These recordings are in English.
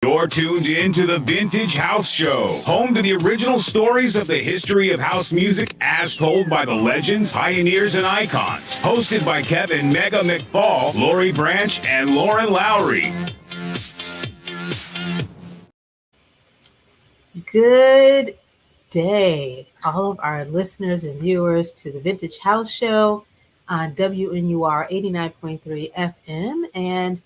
You're tuned in to the Vintage House Show, home to the original stories of the history of house music as told by the legends, pioneers, and icons. Hosted by Kevin Mega McFall, Lori Branch, and Lauren Lowry. Good day, all of our listeners and viewers, to the Vintage House Show on WNUR 89.3 FM and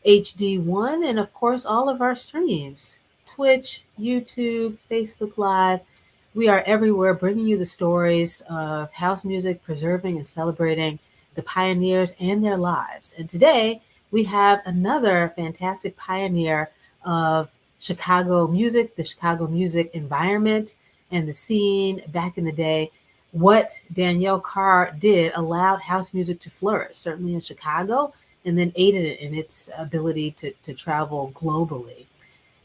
HD1, and of course, all of our streams, Twitch, YouTube, Facebook Live. We are everywhere bringing you the stories of house music, preserving and celebrating the pioneers and their lives. And today, we have another fantastic pioneer of Chicago music, the Chicago music environment, and the scene back in the day. What Danielle Carr did allowed house music to flourish, certainly in Chicago, and then aided it in its ability to travel globally.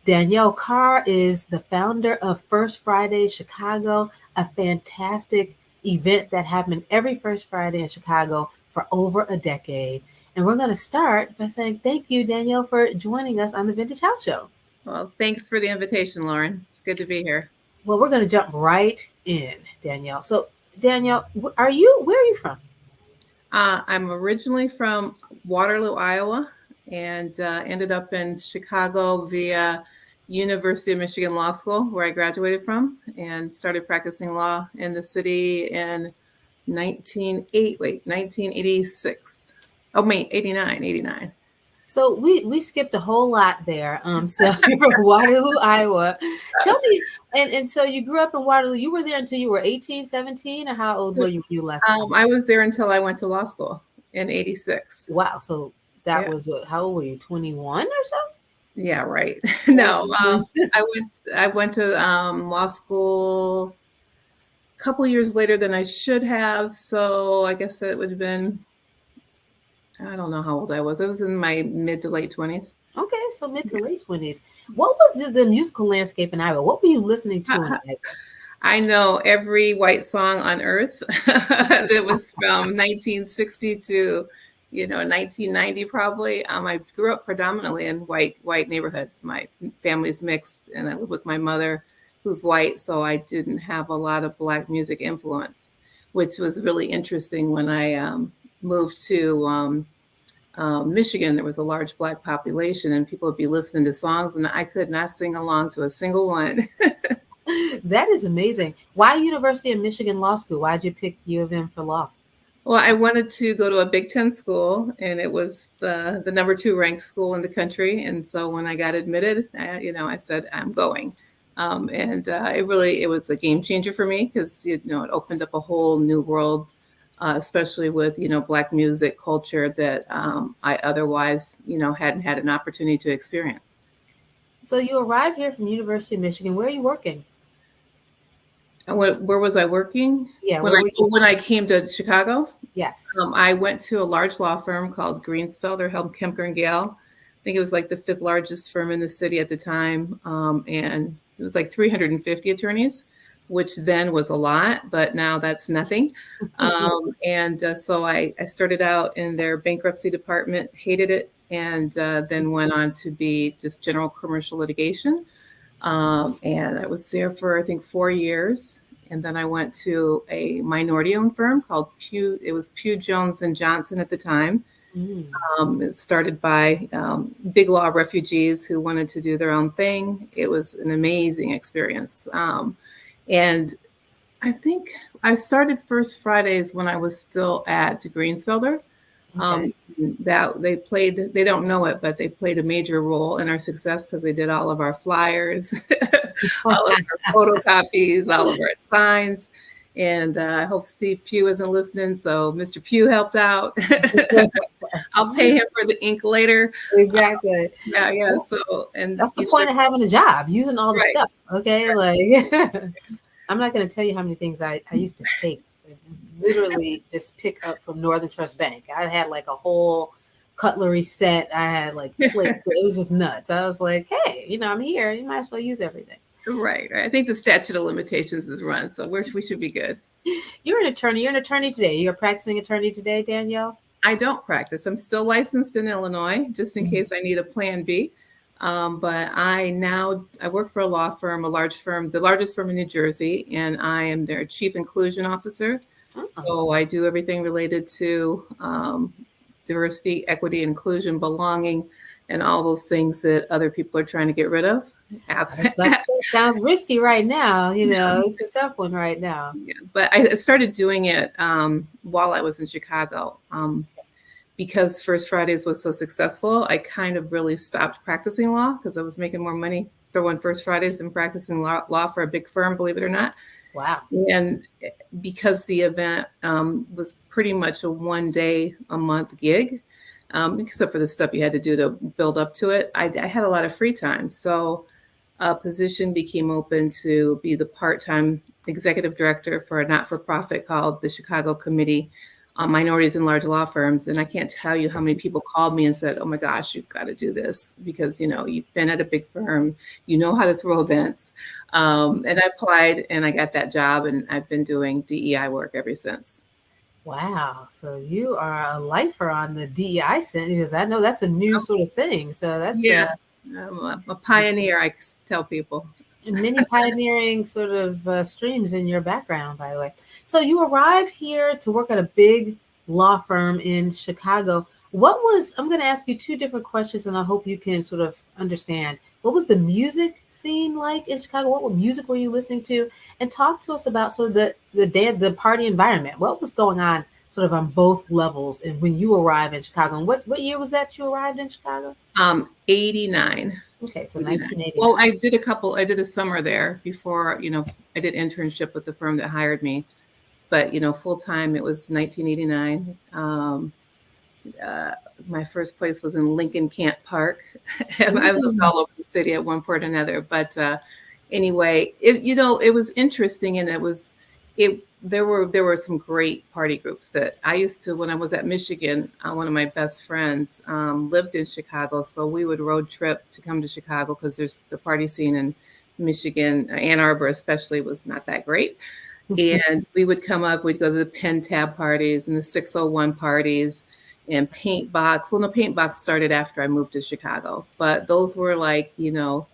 Danielle Carr is the founder of First Friday Chicago, a fantastic event that happened every first Friday in Chicago for over a decade. And we're going to start by saying thank you, Danielle, for joining us on the Vintage House Show. Well, thanks for the invitation, Lauren. It's good to be here. Well, we're going to jump right in, Danielle. So, Danielle, where are you from? I'm originally from Waterloo, Iowa, and ended up in Chicago via University of Michigan Law School, where I graduated from, and started practicing law in the city in 1986. Oh, wait, 89. So we skipped a whole lot there. So you're from Waterloo, Iowa. Tell me, and so you grew up in Waterloo. You were there until you were 18, 17, or how old were you when you left? I was there until I went to law school in 86. Wow. So that was what? How old were you? 21 or so? Yeah, right. No, I went to law school a couple years later than I should have. So I guess that would have been, I don't know how old I was. I was in my mid to late 20s. Okay, so mid to late 20s. What was the musical landscape in Iowa? What were you listening to in Iowa? I know every white song on earth that was from 1960 to 1990 probably. I grew up predominantly in white neighborhoods. My family's mixed, and I live with my mother, who's white, so I didn't have a lot of Black music influence, which was really interesting when I moved to Michigan. There was a large Black population, and people would be listening to songs, and I could not sing along to a single one. That is amazing. Why University of Michigan Law School? Why'd you pick U of M for law? Well, I wanted to go to a Big Ten school, and it was the number 2 ranked school in the country. And so when I got admitted, I said, I'm going. It was a game changer for me because, it opened up a whole new world, especially with, Black music culture that I otherwise, hadn't had an opportunity to experience. So you arrived here from University of Michigan. Where are you working? Where was I working? Yeah. When I came to Chicago? Yes. I went to a large law firm called Greensfelder, Kemker & Gale. I think it was like the 5th largest firm in the city at the time. And it was like 350 attorneys, which then was a lot, but now that's nothing. So I started out in their bankruptcy department, hated it, and then went on to be just general commercial litigation. And I was there for, I think, 4 years. And then I went to a minority-owned firm called Pugh. It was Pugh, Jones, and Johnson at the time. It was started by big law refugees who wanted to do their own thing. It was an amazing experience. And I think I started First Fridays when I was still at Greensfelder. Okay. They don't know it, but they played a major role in our success because they did all of our flyers, all of our photocopies, all of our signs. And I hope Steve Pugh isn't listening. So Mr. Pugh helped out. I'll pay him for the ink later. Exactly. Yeah. So, and that's the point of having a job, using all the stuff. Okay. Like, I'm not going to tell you how many things I used to take. Literally just pick up from Northern Trust Bank. I had like a whole cutlery set. I had like plates. It was just nuts. I was like, hey, I'm here. You might as well use everything. Right. I think the statute of limitations is run, so we should be good. You're an attorney. You're an attorney today. You're a practicing attorney today, Danielle? I don't practice. I'm still licensed in Illinois, just in case I need a plan B. But I work for a law firm, a large firm, the largest firm in New Jersey, and I am their chief inclusion officer. Oh, So I do everything related to diversity, equity, inclusion, belonging, and all those things that other people are trying to get rid of. I was about to say, sounds risky right now. It's a tough one right now. Yeah, but I started doing it while I was in Chicago. Because First Fridays was so successful, I kind of really stopped practicing law because I was making more money throwing First Fridays than practicing law for a big firm, believe it or not. Wow. And because the event was pretty much a 1 day a month gig, except for the stuff you had to do to build up to it, I had a lot of free time. So a position became open to be the part-time executive director for a not-for-profit called the Chicago Committee on Minorities in Large Law Firms. And I can't tell you how many people called me and said, oh my gosh, you've got to do this because, you've been at a big firm, you know how to throw events. And I applied and I got that job, and I've been doing DEI work ever since. Wow. So you are a lifer on the DEI scene, because I know that's a new sort of thing. So that's Yeah, I'm a pioneer, I tell people. many pioneering sort of streams in your background, by the way. So you arrive here to work at a big law firm in Chicago. I'm going to ask you two different questions, and I hope you can sort of understand. What was the music scene like in Chicago? What music were you listening to? And talk to us about sort of the party environment. What was going on sort of on both levels and when you arrived in Chicago? And what year was that you arrived in Chicago? 89. Okay, so 1980. Well, I did a summer there before, I did internship with the firm that hired me. But, full time, it was 1989. My first place was in Lincoln Camp Park. I lived all over the city at one point or another. But anyway, it was interesting, and there were some great party groups that I used to, when I was at Michigan, one of my best friends lived in Chicago. So we would road trip to come to Chicago because there's the party scene in Michigan, Ann Arbor especially, was not that great. And we would come up, we'd go to the Pen Tab parties and the 601 parties and Paint Box. Well, no, Paint Box started after I moved to Chicago, but those were like, the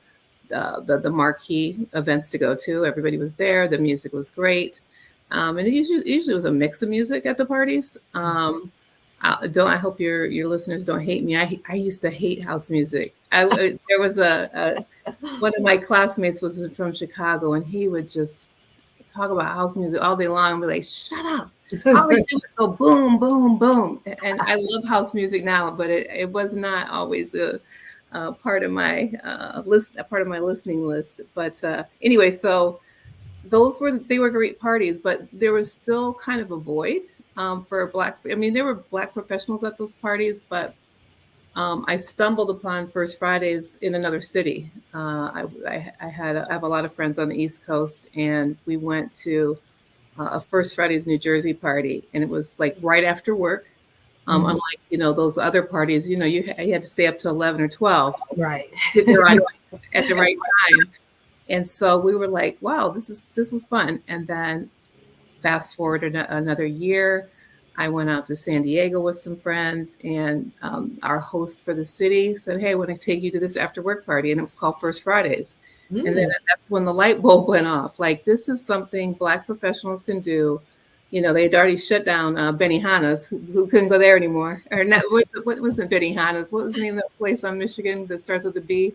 marquee events to go to. Everybody was there. The music was great. And it usually was a mix of music at the parties. I hope your listeners don't hate me. I used to hate house music. There was one of my classmates was from Chicago, and he would just talk about house music all day long and be like, shut up. All they do is go boom, boom, boom. And I love house music now, but it was not always a part of my listening list. But anyway, so they were great parties, but there was still kind of a void for there were Black professionals at those parties, but I stumbled upon First Fridays in another city. I have a lot of friends on the East Coast, and we went to a First Fridays New Jersey party, and it was like right after work. Unlike those other parties, you had to stay up to 11 or 12, right, at the right time. And so we were like, wow, this was fun. And then fast forward another year, I went out to San Diego with some friends, and our host for the city said, hey, I want to take you to this after work party. And it was called First Fridays. And then that's when the light bulb went off. Like, this is something Black professionals can do. They'd already shut down Benihana's, who couldn't go there anymore. Or not, what wasn't Benihana's? What was the name of that place on Michigan that starts with a B?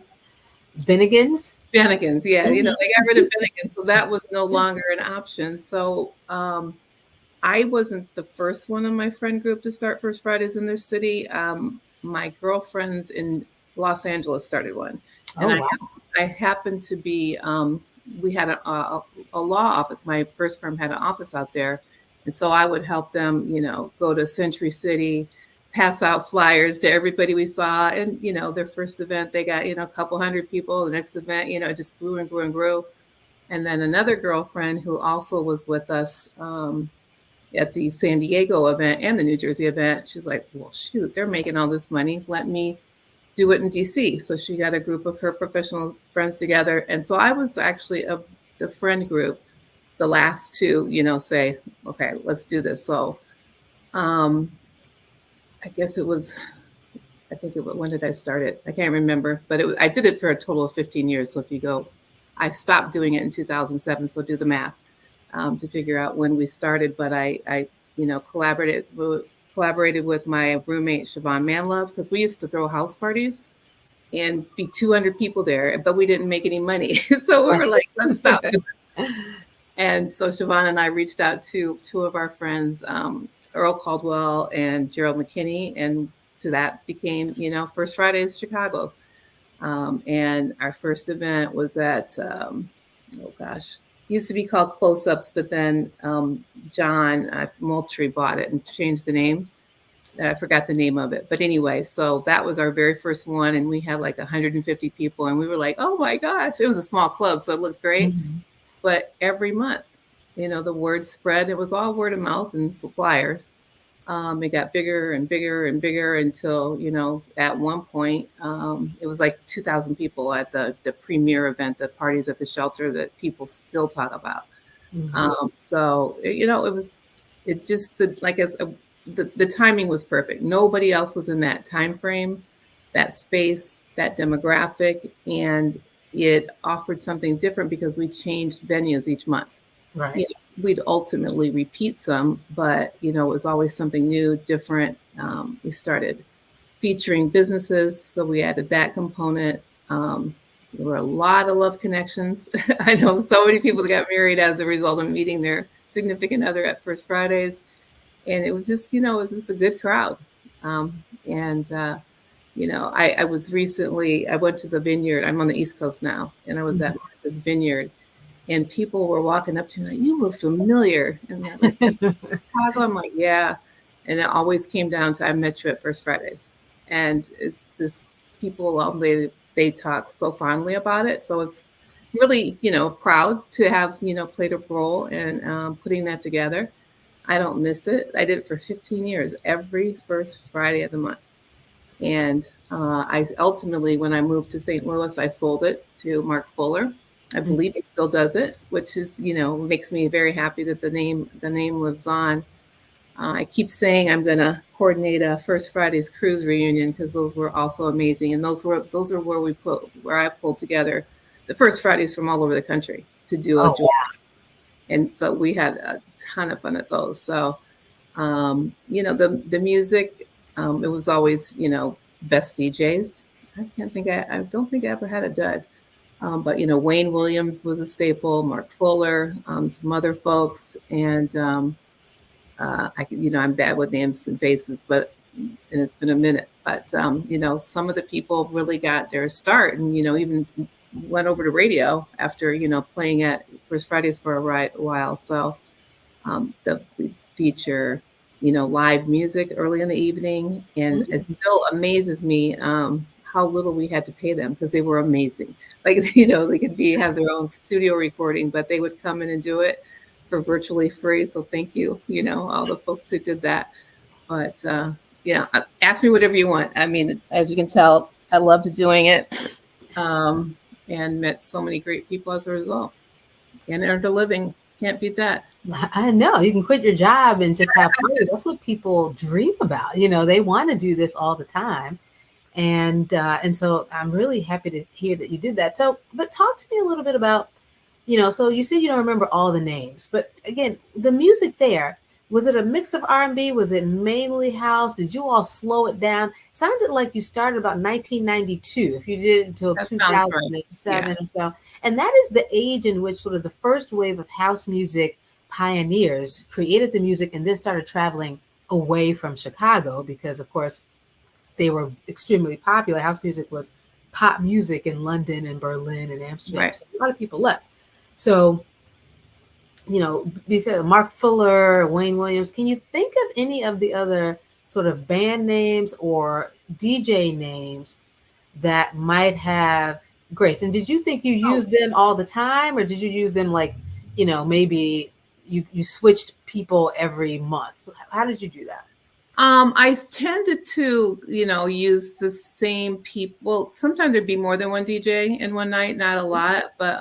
Bennigan's, yeah. They got rid of Bennigan's, so that was no longer an option. So I wasn't the first one in my friend group to start First Fridays in their city. My girlfriends in Los Angeles started one. And wow. I happened to be, we had a law office. My first firm had an office out there. And so I would help them, go to Century City, pass out flyers to everybody we saw. And, their first event, they got, a couple hundred people. The next event, it just grew and grew and grew. And then another girlfriend who also was with us at the San Diego event and the New Jersey event, she was like, well, shoot, they're making all this money. Let me do it in DC. So she got a group of her professional friends together. And so I was actually of the friend group, the last to, say, okay, let's do this. So I guess it was I think when did I start it? I can't remember, but I did it for a total of 15 years. So if you go, I stopped doing it in 2007. So do the math to figure out when we started. But I collaborated with my roommate Siobhan Manlove, because we used to throw house parties and be 200 people there, but we didn't make any money. So we were like, let's stop doing it. And so Siobhan and I reached out to two of our friends, Earl Caldwell and Gerald McKinney, and to that became, First Fridays Chicago. And our first event was at, used to be called Close Ups, but then John Moultrie bought it and changed the name. I forgot the name of it. But anyway, so that was our very first one. And we had like 150 people. And we were like, oh my gosh, it was a small club. So it looked great. Mm-hmm. But every month, the word spread. It was all word of mouth and flyers. It got bigger and bigger and bigger until, at one point, it was like 2,000 people at the premier event, the parties at the shelter that people still talk about. Mm-hmm. The timing was perfect. Nobody else was in that time frame, that space, that demographic, and it offered something different because we changed venues each month. Right. We'd ultimately repeat some, but it was always something new, different. We started featuring businesses, so we added that component. There were a lot of love connections. I know so many people that got married as a result of meeting their significant other at First Fridays. And it was just, a good crowd. I was recently, I went to the Vineyard. I'm on the East Coast now, and I was at Martha's Vineyard, and people were walking up to me like, you look familiar. And they're like, Chicago? I'm like, yeah. And it always came down to, I met you at First Fridays. And it's this people, they talk so fondly about it. So it's really, proud to have, played a role in putting that together. I don't miss it. I did it for 15 years, every first Friday of the month. And I ultimately, when I moved to St. Louis, I sold it to Mark Fuller. I believe he still does it, which is, makes me very happy that the name lives on. I keep saying I'm going to coordinate a First Fridays cruise reunion because those were also amazing. And those are where I pulled together the First Fridays from all over the country to do a joint. And so we had a ton of fun at those. So, the music, it was always, best DJs. I don't think I ever had a dud. But, Wayne Williams was a staple, Mark Fuller, some other folks. And, I'm bad with names and faces, and it's been a minute. But, some of the people really got their start and, even went over to radio after, playing at First Fridays for a while. So we feature, live music early in the evening. And it still amazes me how little we had to pay them because they were amazing. Like, they could have their own studio recording, but they would come in and do it for virtually free. So thank you, all the folks who did that. But, ask me whatever you want. I mean, as you can tell, I loved doing it. And met so many great people as a result. And earned a living. Can't beat that. I know. You can quit your job and just have fun. That's what people dream about. They want to do this all the time. And so I'm really happy to hear that you did that. So, but talk to me a little bit about, so you said you don't remember all the names, but again, the music there, was it a mix of R&B? Was it mainly house? Did you all slow it down? Sounded like you started about 1992, if you did it until 2007 or so. And that is the age in which sort of the first wave of house music pioneers created the music and then started traveling away from Chicago because, of course, they were extremely popular. House music was pop music in London and Berlin and Amsterdam. Right. So a lot of people left. So, you said Mark Fuller, Wayne Williams. Can you think of any of the other sort of band names or DJ names that might have graced? And did you think you used them all the time, or did you use them like, maybe you switched people every month? How did you do that? I tended to, use the same people. Well, sometimes there'd be more than one DJ in one night, not a lot, but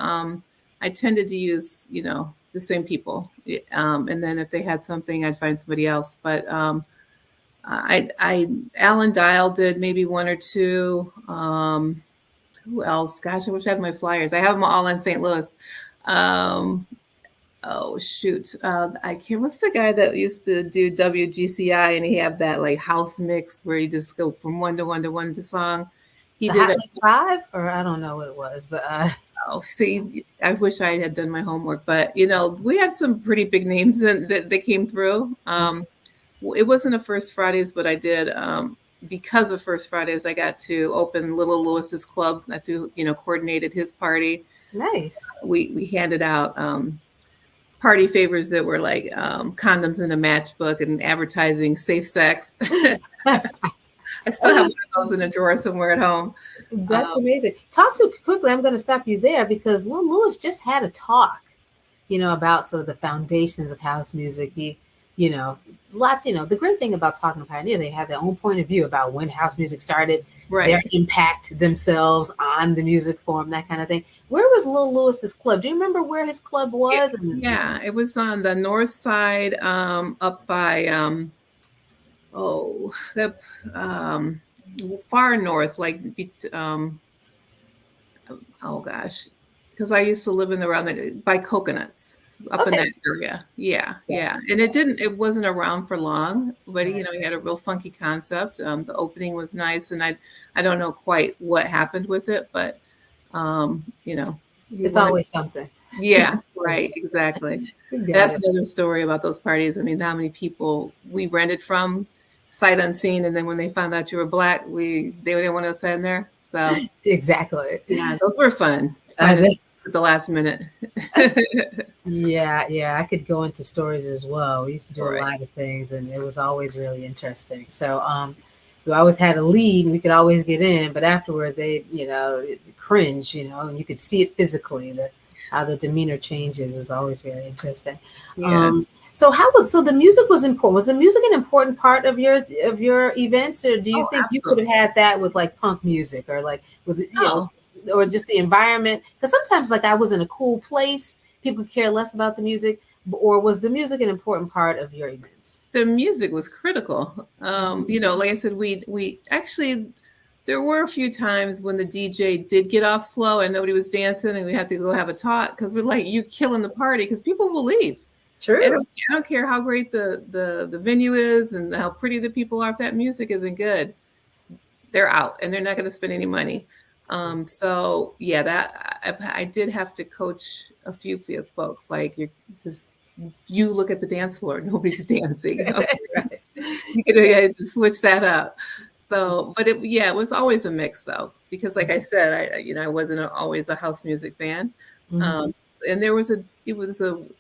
I tended to use, the same people. And then if they had something, I'd find somebody else. But Alan Dial did maybe one or two. Who else? Gosh, I wish I had my flyers. I have them all in St. Louis. Um, oh shoot, I can't. What's the guy that used to do WGCI and he had that like house mix where you just go from one to one to one to song. He The did Hot it. Mix Five, or I don't know what it was, but Oh, see, I wish I had done my homework, but we had some pretty big names that came through. It wasn't a First Fridays, but I did because of First Fridays. I got to open Little Lewis's club. I coordinated his party. nice. We handed out party favors that were like condoms in a matchbook and advertising safe sex. I still have one of those in a drawer somewhere at home. That's amazing. Talk to quickly. I'm going to stop you there because Lil Lewis just had a talk, about sort of the foundations of house music. He, lots, the great thing about talking to pioneers, they have their own point of view about when house music started, Right. their impact themselves on the music form, that kind of thing. Where was Lil Lewis's club? Do you remember where his club was? Yeah, it was on the north side, up by far north, like oh gosh, because I used to live by Coconuts up in that area. Yeah. And it wasn't around for long, but he had a real funky concept. The opening was nice, and I don't know quite what happened with it, but It's always something. Yeah, right, exactly. That's another story about those parties. I mean, how many people we rented from sight unseen, and then when they found out you were Black, they didn't want us in there. So exactly. Yeah, those were fun. At the last minute. Yeah, I could go into stories as well. We used to do Right. a lot of things, and it was always really interesting. So we always had a lead, and we could always get in, but afterward they cringe, and you could see it physically, how the demeanor changes. It was always very interesting. Yeah. So the music was important. Was the music an important part of your events, or do you think absolutely. you could have had that with like punk music, or like was it or just the environment? Because sometimes like I was in a cool place, people could care less about the music, or was the music an important part of your events? The music was critical. Like I said, we actually, there were a few times when the DJ did get off slow and nobody was dancing, and we had to go have a talk because we're like, you killing the party, because people will leave. True. I don't care how great the venue is and how pretty the people are. If that music isn't good, they're out and they're not going to spend any money. So yeah, that I did have to coach a few folks. Like you look at the dance floor, nobody's dancing. Right. You could switch that up. So, but it was always a mix though, because like I said, I wasn't always a house music fan. Mm-hmm. And it was a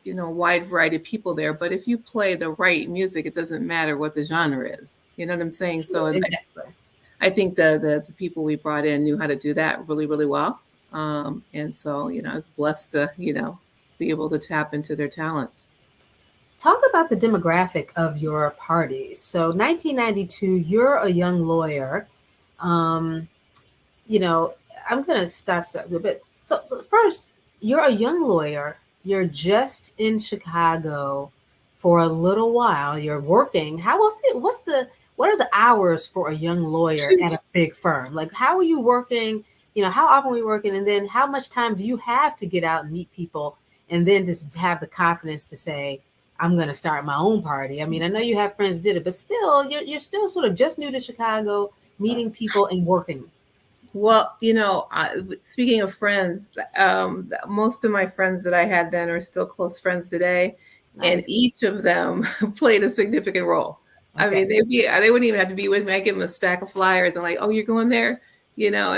wide variety of people there. But if you play the right music, it doesn't matter what the genre is. You know what I'm saying? So exactly. I think the people we brought in knew how to do that really, really well. And so, I was blessed to, be able to tap into their talents. Talk about the demographic of your parties. So 1992, you're a young lawyer. I'm going to stop a bit. So first, you're a young lawyer. You're just in Chicago for a little while. You're working. What are the hours for a young lawyer at a big firm? Like, how are you working? How often are you working? And then how much time do you have to get out and meet people? And then just have the confidence to say, I'm going to start my own party. I mean, I know you have friends that did it, but still, you're still sort of just new to Chicago, meeting people and working. Well, speaking of friends, most of my friends that I had then are still close friends today. Nice. And each of them played a significant role. Okay. I mean, they wouldn't even have to be with me. I give them a stack of flyers and like, oh, you're going there? And I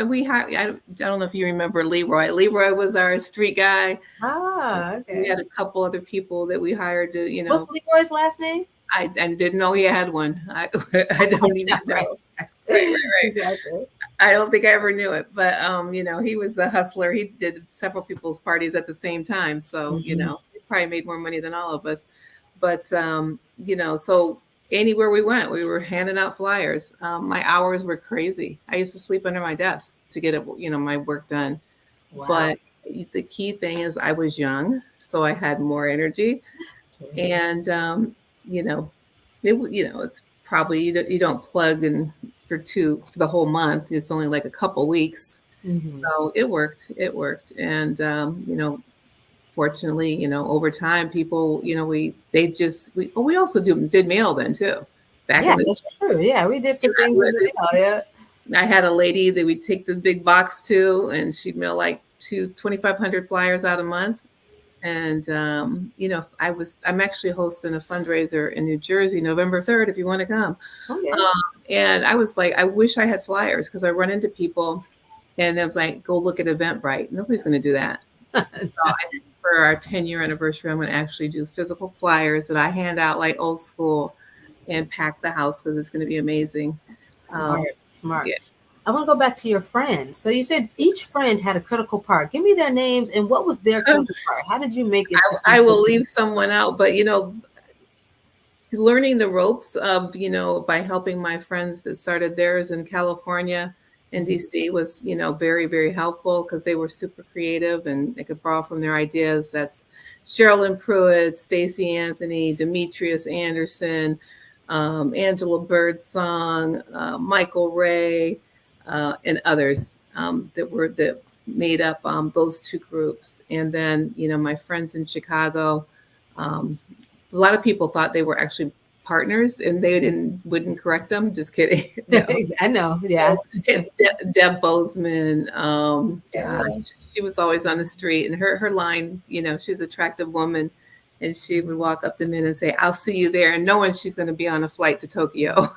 don't know if you remember Leroy. Leroy was our street guy. Okay. We had a couple other people that we hired to, What's Leroy's last name? I didn't know he had one. I don't even know. Right. Exactly. I don't think I ever knew it, but he was a hustler. He did several people's parties at the same time, so he probably made more money than all of us. But so anywhere we went, we were handing out flyers. My hours were crazy. I used to sleep under my desk to get my work done. Wow. But the key thing is I was young, so I had more energy, and it's probably you don't plug in for the whole month. It's only like a couple weeks. Mm-hmm. So it worked. It worked. And, fortunately, over time, people, we also did mail then too. Back Yeah, in the that's true. Yeah, we did put things in the day, mail. Yeah. I had a lady that we'd take the big box to, and she'd mail like 2,500 flyers out a month. And, I'm actually hosting a fundraiser in New Jersey, November 3rd, if you want to come. Okay. And I was like, I wish I had flyers, because I run into people and I was like, go look at Eventbrite. Nobody's going to do that. So I think for our 10-year anniversary, I'm going to actually do physical flyers that I hand out like old school and pack the house, because it's going to be amazing. Smart. Yeah. I want to go back to your friends. So you said each friend had a critical part. Give me their names and what was their critical part? How did you make it? I will leave someone out, but learning the ropes of, by helping my friends that started theirs in California and DC was, very, very helpful, because they were super creative and they could borrow from their ideas. That's Sherilyn Pruitt, Stacey Anthony, Demetrius Anderson, Angela Birdsong, Michael Ray, and others that made up those two groups. And then, my friends in Chicago, a lot of people thought they were actually partners, and they wouldn't correct them. Just kidding. No. I know. Yeah. Deb Bozeman, she was always on the street, and her line, she's an attractive woman, and she would walk up to men and say, "I'll see you there," and knowing she's going to be on a flight to Tokyo.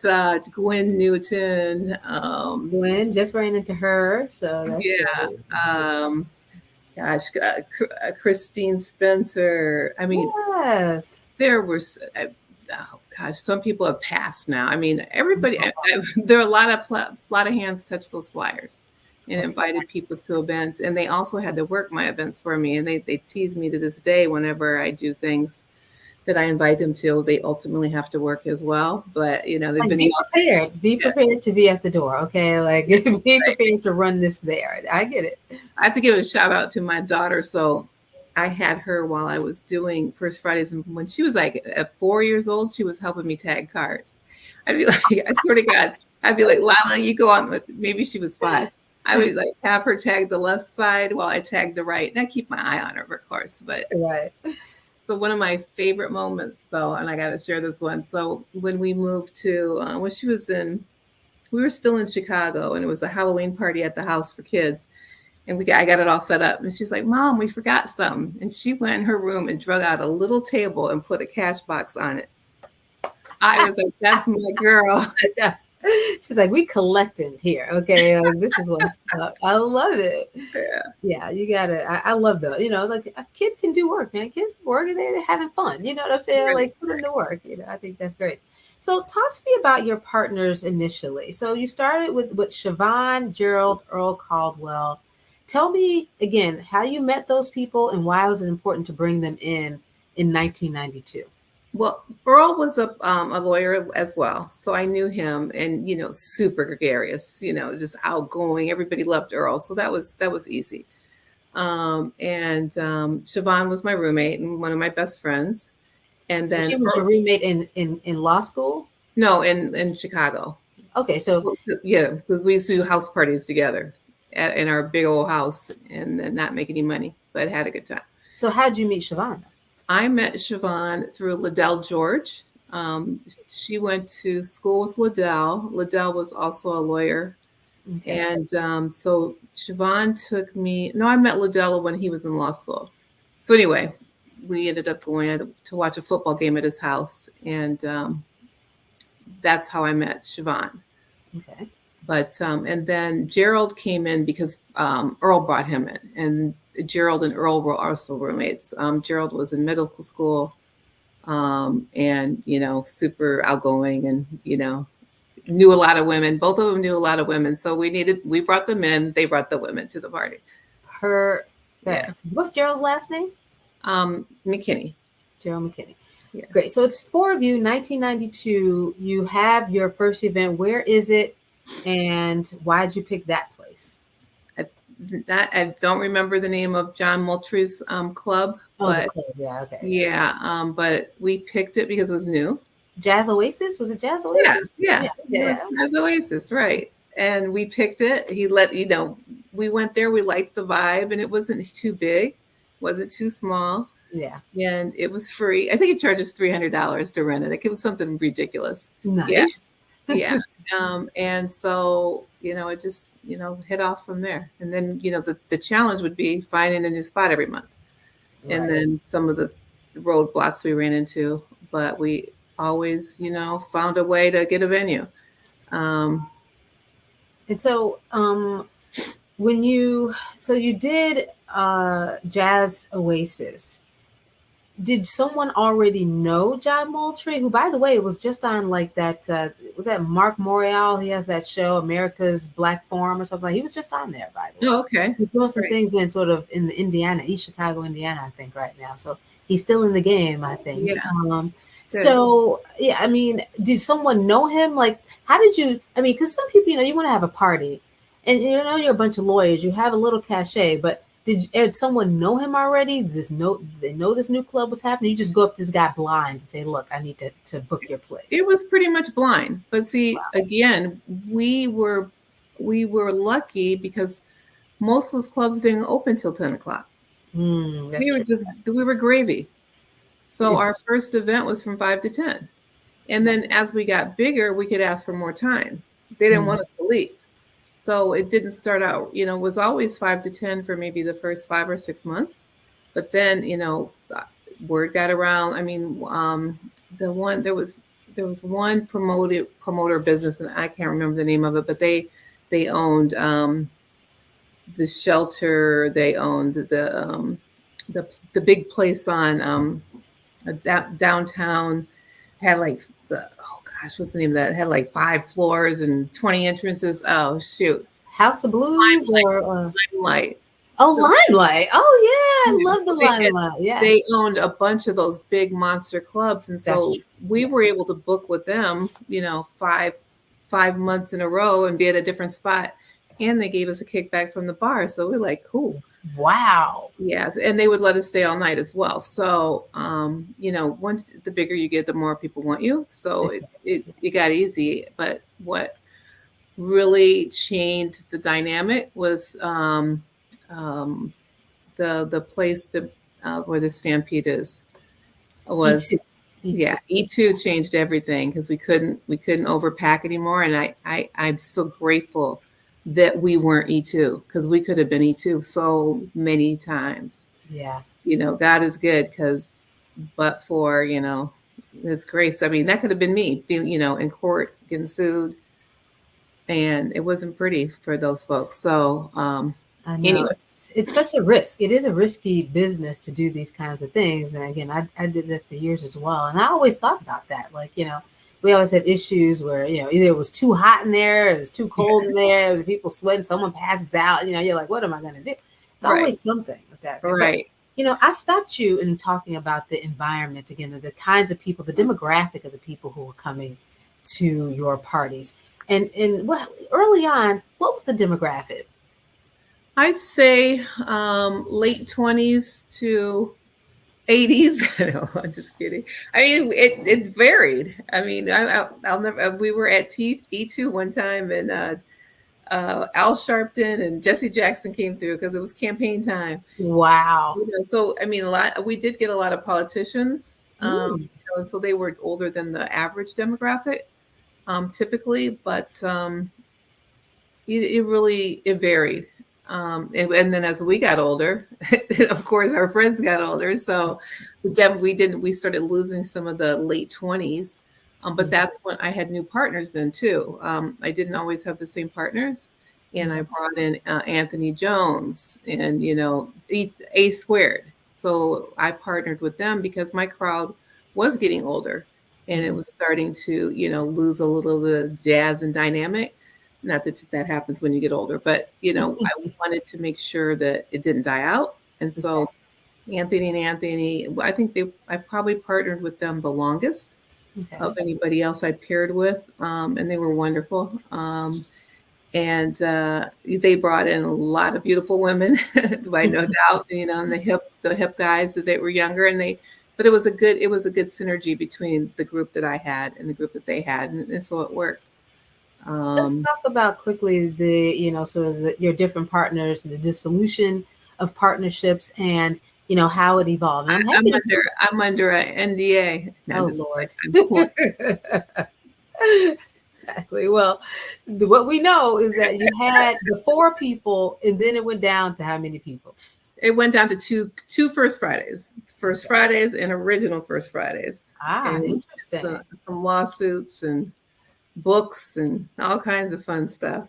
But Gwen Newton, Gwen just ran into her, so that's yeah. Christine Spencer. I mean, yes. there were, oh gosh, some people have passed now. I mean, everybody. There are a lot of hands touched those flyers and invited people to events, and they also had to work my events for me. And they tease me to this day whenever I do things that I invite them to. They ultimately have to work as well, but they've been be prepared. Be prepared to be at the door. Okay, like be prepared to run this there. I get it. I have to give a shout out to my daughter. So I had her while I was doing First Fridays, and when she was like at 4 years old, she was helping me tag cards. I'd be like, I swear to God, I'd be like, Lila, you go on with. Maybe she was 5. I would like have her tag the left side while I tag the right, and I keep my eye on her, of course. But right. So one of my favorite moments, though, and I got to share this one. So when we moved to, when she was we were still in Chicago, and it was a Halloween party at the house for kids. And I got it all set up. And she's like, "Mom, we forgot something." And she went in her room and drug out a little table and put a cash box on it. I was like, "That's my girl." She's like, "We collecting here, okay? Like, this is what's up." I love it. Yeah, you gotta. I love that. Like kids can do work, man. Kids can work and they're having fun. You know what I'm saying? Right. Like put them to work. I think that's great. So talk to me about your partners initially. So you started with Siobhan, Gerald, Earl Caldwell. Tell me again how you met those people and why was it important to bring them in 1992. Well, Earl was a lawyer as well, so I knew him, and super gregarious, just outgoing. Everybody loved Earl, so that was easy. And Siobhan was my roommate and one of my best friends. And So then she was your roommate in law school? No, in Chicago. Okay, so yeah, because we used to do house parties together in our big old house, and then not make any money, but had a good time. So how'd you meet Siobhan? I met Siobhan through Liddell George. She went to school with Liddell. Liddell was also a lawyer. Okay. And so Siobhan took me. No, I met Liddell when he was in law school. So anyway, we ended up going to watch a football game at his house. And that's how I met Siobhan. Okay. But and then Gerald came in because Earl brought him in. And Gerald and Earl were also roommates. Gerald was in medical school and, super outgoing and, knew a lot of women. Both of them knew a lot of women. So we brought them in. They brought the women to the party. Perfect. Yeah. What's Gerald's last name? McKinney. Gerald McKinney. Yeah. Great. So it's 4 of you, 1992. You have your first event. Where is it? And why did you pick that place? I don't remember the name of John Moultrie's club, Oh, the but club. Yeah. Okay. yeah, but we picked it because it was new. Jazz Oasis? Was it Jazz Yes, Oasis? yeah, Yeah. it was Yeah. as Oasis, right? And we picked it. He let we went there. We liked the vibe, and it wasn't too big, wasn't too small, Yeah. and it was free. I think it charges $300 to rent it. It was something ridiculous. Yeah, Nice. yeah. And so it just hit off from there. And then the challenge would be finding a new spot every month, and Right. then some of the roadblocks we ran into, but we always found a way to get a venue. Um, And so, when you did Jazz Oasis, did someone already know John Moultrie, who, by the way, was just on like that with that Mark Morial? He has that show, America's Black Forum or something. He was just on there, by the way. oh, okay. He's doing some Right. things in sort of in the Indiana, East Chicago, Indiana, I think, right now. So he's still in the game, I think. Yeah. Good. So yeah, I mean, did someone know him? Like, how did you? I mean, because some people, you want to have a party, and you're a bunch of lawyers, you have a little cachet, but did someone know him already? They know this new club was happening. You just go up to this guy blind and say, "Look, I need to book your place." It was pretty much blind, but see, Wow. again, we were lucky because most of those clubs didn't open till 10 o'clock. That's true. We were gravy. So Yeah. our first event was from 5 to 10, and then as we got bigger, we could ask for more time. They didn't want us to leave. So it didn't start out, it was always 5 to 10 for maybe the first 5 or 6 months. But then, word got around. I mean, there was one promoter business, and I can't remember the name of it, but they owned the shelter. They owned the big place on downtown. Had like what's the name of that? It had like 5 floors and 20 entrances. Oh shoot, House of Blues Limelight. Limelight. Oh yeah, I love the They Limelight. Yeah. They owned a bunch of those big monster clubs, and so we were able to book with them, 5 months in a row and be at a different spot. And they gave us a kickback from the bar, so we're like, cool. Wow. Yes, and they would let us stay all night as well. So, once the bigger you get, the more people want you. So it got easy. But what really changed the dynamic was the place that where the Stampede is was E2. yeah, E2 changed everything because we couldn't overpack anymore. And I'm so grateful that we weren't E2 because we could have been E2 so many times. Yeah. God is good but for, His grace. I mean, that could have been me, in court getting sued. And it wasn't pretty for those folks. So, I know. anyway. It's such a risk. It is a risky business to do these kinds of things. And again, I did that for years as well. And I always thought about that. Like, we always had issues where, either it was too hot in there, it was too cold in there, the people sweating, someone passes out, you're like, what am I going to do? It's always something with that. Right. But, I stopped you in talking about the environment again, the kinds of people, the demographic of the people who were coming to your parties. And what early on, what was the demographic? I'd say late 20s to 80s. No, I'm just kidding. I mean, it varied. I mean, I'll never. We were at E2 one time, and Al Sharpton and Jesse Jackson came through because it was campaign time. Wow. So I mean, we did get a lot of politicians. So they were older than the average demographic, typically, but it varied. And then as we got older, of course, our friends got older. So we started losing some of the late 20s. But that's when I had new partners then too. I didn't always have the same partners. And I brought in Anthony Jones and, A Squared. So I partnered with them because my crowd was getting older and it was starting to, lose a little of the jazz and dynamic. Not that happens when you get older, but, I wanted to make sure that it didn't die out. And so Anthony, I think I probably partnered with them the longest of anybody else I paired with. And they were wonderful. And they brought in a lot of beautiful women, by no doubt, and the hip guys that they were younger, but it was a good synergy between the group that I had and the group that they had, and so it worked. Let's talk about quickly sort of your different partners, the dissolution of partnerships, and how it evolved. And I'm under an NDA. No, Lord. Exactly. Well, what we know is that you had the 4 people, and then it went down to how many people? It went down to two First Fridays. First Fridays and original First Fridays. And Interesting. Some lawsuits and books and all kinds of fun stuff.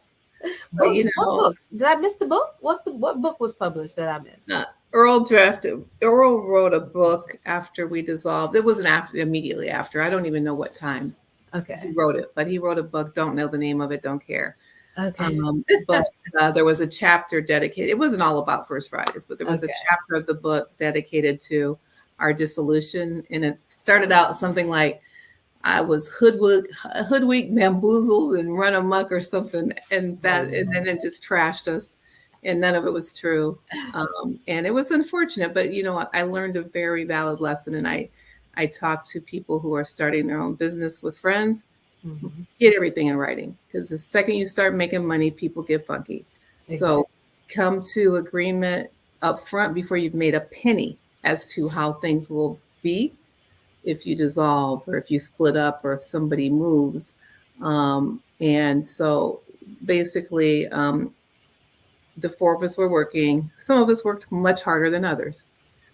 Books? What books? Did I miss the book? What book was published that I missed? Earl wrote a book after we dissolved. It wasn't immediately after. I don't even know what time. Okay. He wrote it, but he wrote a book. Don't know the name of it. Don't care. Okay. But there was a chapter dedicated. It wasn't all about First Fridays, but there was a chapter of the book dedicated to our dissolution, and it started out something like, I was hoodwinked, bamboozled, and run amok or something, and then it just trashed us, and none of it was true, and it was unfortunate. But I learned a very valid lesson, and I talk to people who are starting their own business with friends. Mm-hmm. Get everything in writing, because the second you start making money, people get funky. Exactly. So come to agreement up front before you've made a penny as to how things will be if you dissolve, or if you split up, or if somebody moves. And so basically, the 4 of us were working. Some of us worked much harder than others,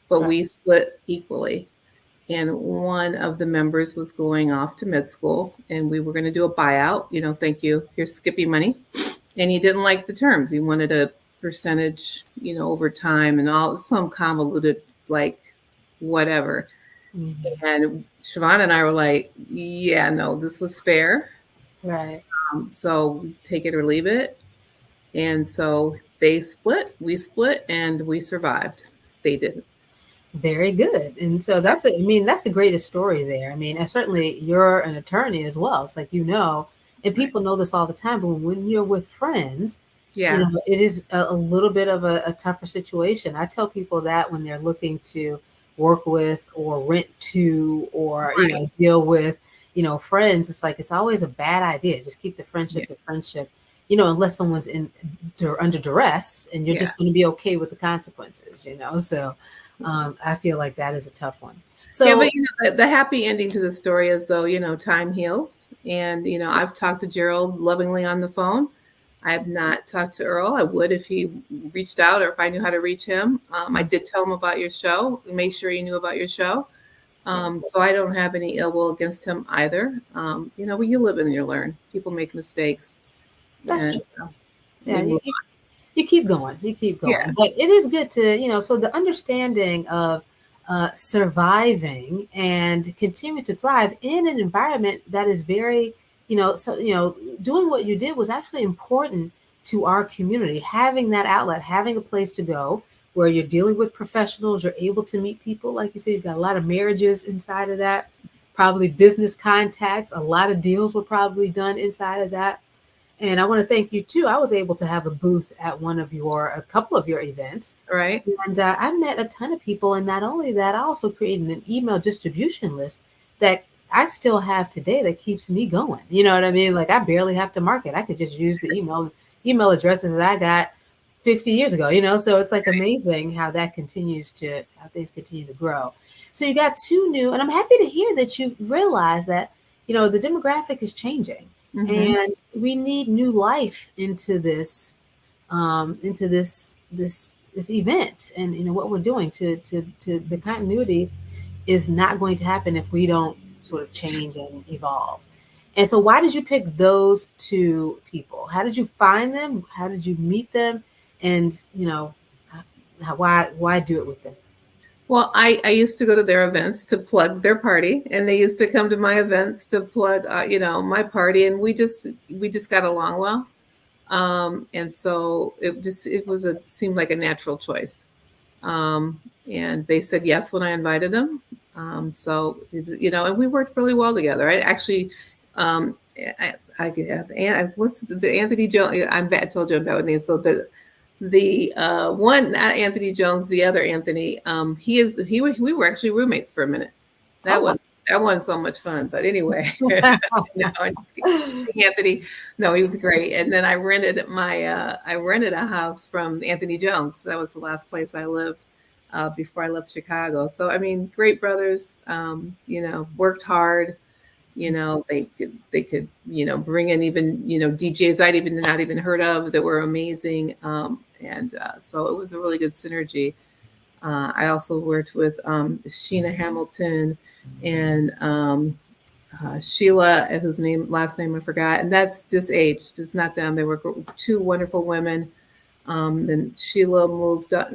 but we split equally. And one of the members was going off to med school, and we were going to do a buyout. Thank you. Here's Skippy money. And he didn't like the terms. He wanted a percentage, over time, and some convoluted, like, whatever. Mm-hmm. And Siobhan and I were like, yeah, no, this was fair. Right. So take it or leave it. And so they split, we split, and we survived. They didn't. Very good. And so that's the greatest story there. And certainly you're an attorney as well. It's like, and people know this all the time, but when you're with friends, it is a little bit of a tougher situation. I tell people that when they're looking to work with or rent to, or, deal with, friends, it's like, it's always a bad idea. Just keep the friendship to friendship, unless someone's under duress, and you're just going to be okay with the consequences, so I feel like that is a tough one. So, but the happy ending to the story is, though, time heals. And, I've talked to Gerald lovingly on the phone. I have not talked to Earl. I would if he reached out, or if I knew how to reach him. I did tell him about your show. Make sure he knew about your show. So I don't have any ill will against him either. But you live and you learn. People make mistakes. That's true. You keep going. Yeah. But it is good to, so the understanding of surviving and continuing to thrive in an environment that is very, doing what you did was actually important to our community. Having that outlet, having a place to go where you're dealing with professionals, you're able to meet people. Like you said, you've got a lot of marriages inside of that, probably business contacts. A lot of deals were probably done inside of that. And I want to thank you too. I was able to have a booth at a couple of your events. Right. And I met a ton of people. And not only that, I also created an email distribution list that I still have today that keeps me going. You know what I mean? Like, I barely have to market. I could just use the email addresses that I got 50 years ago, so it's like amazing how things continue to grow. So you got 2 new, and I'm happy to hear that you realize that, the demographic is changing. Mm-hmm. And we need new life into this event, and what we're doing to the continuity is not going to happen if we don't sort of change and evolve. And so, why did you pick those 2 people? How did you find them? How did you meet them? And why do it with them? Well, I used to go to their events to plug their party, and they used to come to my events to plug, my party, and we just got along well, and so it seemed like a natural choice, and they said yes when I invited them, and we worked really well together. I actually, I could have, and what's the Anthony Jones? I'm bad. I told you I'm bad with names. So the one, not Anthony Jones, the other Anthony. We were actually roommates for a minute. That Oh, was that wasn't so much fun. But anyway, no, I'm just kidding. Anthony, no, he was great. And then I rented a house from Anthony Jones. That was the last place I lived before I left Chicago. So I mean, great brothers. Worked hard. They could bring in even DJs I'd even not even heard of that were amazing, and so it was a really good synergy. I also worked with Sheena Hamilton and Sheila, whose last name I forgot, and that's just age, it's not them. They were two wonderful women. Then Sheila moved up.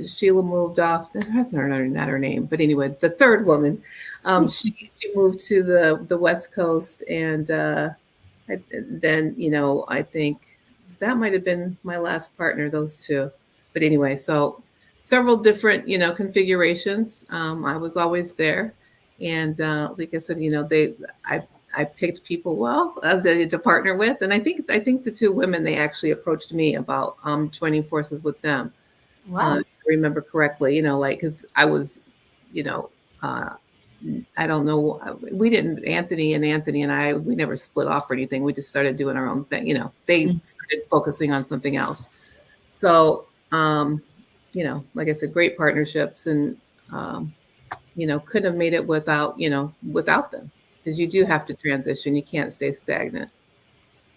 Sheila moved off. That's not her name, but anyway, the third woman, she moved to the West Coast, and then I think that might have been my last partner. Those two, but anyway, so several different configurations. I was always there, and like I said, I picked people well to partner with, and I think the two women, they actually approached me about joining forces with them. wow. If I remember correctly, like because I was, you know, uh, I don't know, we didn't. Anthony and I, we never split off or anything. We just started doing our own thing. They started focusing on something else. So, like I said, great partnerships, and couldn't have made it without them, because you do have to transition. You can't stay stagnant.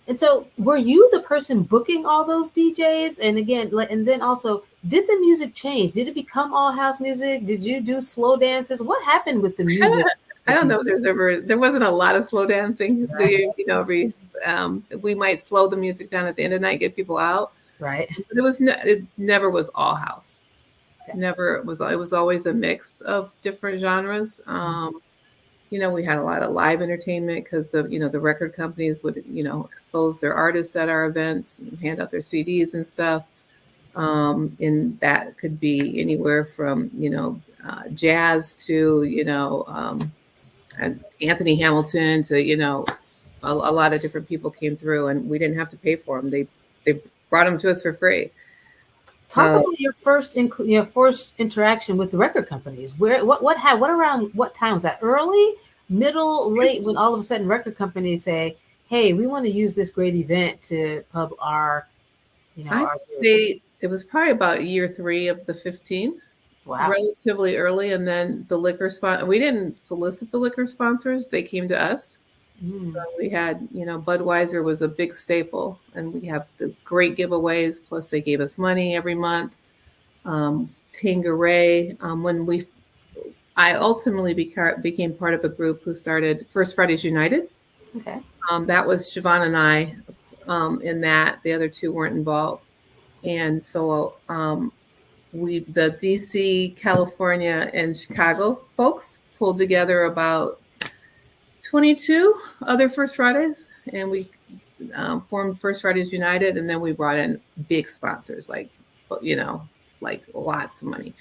And so, were you the person booking all those DJs? And again, and then also, did the music change? Did it become all house music? Did you do slow dances? What happened with the music? I don't know. There wasn't a lot of slow dancing. Right. We might slow the music down at the end of the night, get people out. Right. But it never was all house. Never was. It was always a mix of different genres. We had a lot of live entertainment, because the record companies would expose their artists at our events and hand out their CDs and stuff. And that could be anywhere from jazz to and Anthony Hamilton to a lot of different people came through, and we didn't have to pay for them. They brought them to us for free. Talk about your first interaction with the record companies. What around what time was that? Early, middle, late, when all of a sudden record companies say, "Hey, we want to use this great event to pub our." I'd say it was probably about year 3 of the 15. Wow. Relatively early, and then the liquor spot. We didn't solicit the liquor sponsors; they came to us. So we had, Budweiser was a big staple, and we have the great giveaways. Plus, they gave us money every month. Tanqueray. I ultimately became part of a group who started First Fridays United. Okay. That was Siobhan and I. In that, the other two weren't involved, and so the DC, California, and Chicago folks pulled together about 22 other First Fridays, and we formed First Fridays United, and then we brought in big sponsors, like lots of money,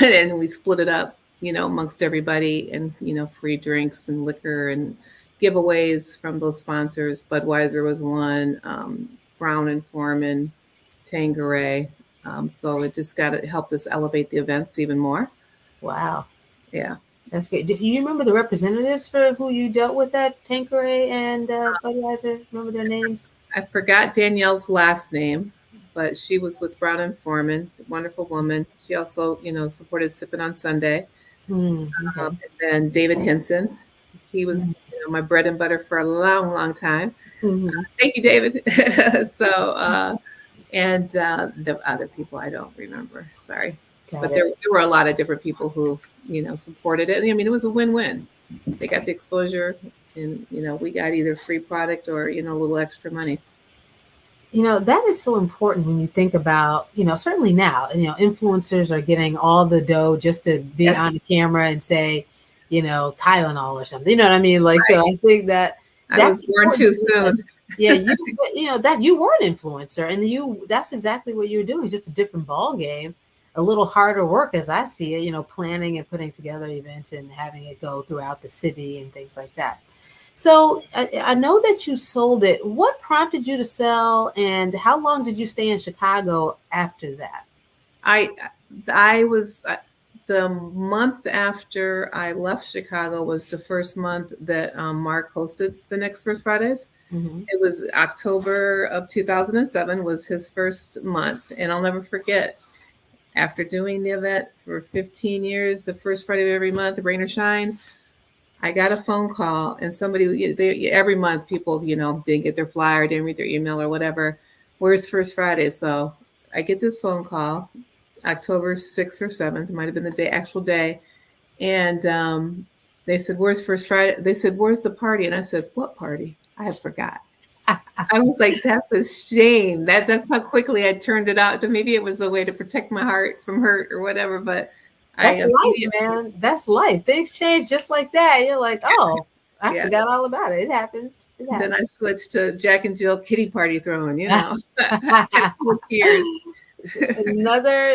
and we split it up, amongst everybody, and free drinks and liquor and giveaways from those sponsors. Budweiser was one, Brown and Foreman, Tanqueray. So it just helped us elevate the events even more. Wow. Yeah. That's great. Do you remember the representatives for who you dealt with at Tanqueray and Budweiser? Remember their names? I forgot Danielle's last name, but she was with Brown and Foreman, a wonderful woman. She also, supported Sippin' on Sunday. Okay. And then David Hinson. He was my bread and butter for a long, long time. Thank you, David. So, and the other people I don't remember. Sorry. But there were a lot of different people who, supported it. I mean, it was a win-win. They got the exposure, and, we got either free product or, a little extra money. That is so important when you think about, certainly now, influencers are getting all the dough just to be on the camera and say, Tylenol or something. You know what I mean? Like, right. So I think that I was born too soon. Yeah, that you were an influencer, and that's exactly what you're doing. Just a different ball game, a little harder work as I see it, planning and putting together events and having it go throughout the city and things like that. So I know that you sold it. What prompted you to sell, and how long did you stay in Chicago after that? I I was the month after I left Chicago was the first month that Mark hosted the next First Fridays. Hmm. It was October of 2007 was his first month, and I'll never forget. After doing the event for 15 years, the first Friday of every month, rain or shine, I got a phone call, and somebody every month people didn't get their flyer, didn't read their email or whatever. Where's First Friday? So I get this phone call, October 6th or 7th, it might have been the actual day, and they said, "Where's First Friday?" They said, "Where's the party?" And I said, "What party? I have forgot." I was like, "That's a shame." That's how quickly I turned it out. So maybe it was a way to protect my heart from hurt or whatever. But I That's life, immediately, man. That's life. Things change just like that. You're like, oh, I yeah. forgot all about it. It happens. It Then happens. I switched to Jack and Jill kitty party throwing. Switch gears. Another,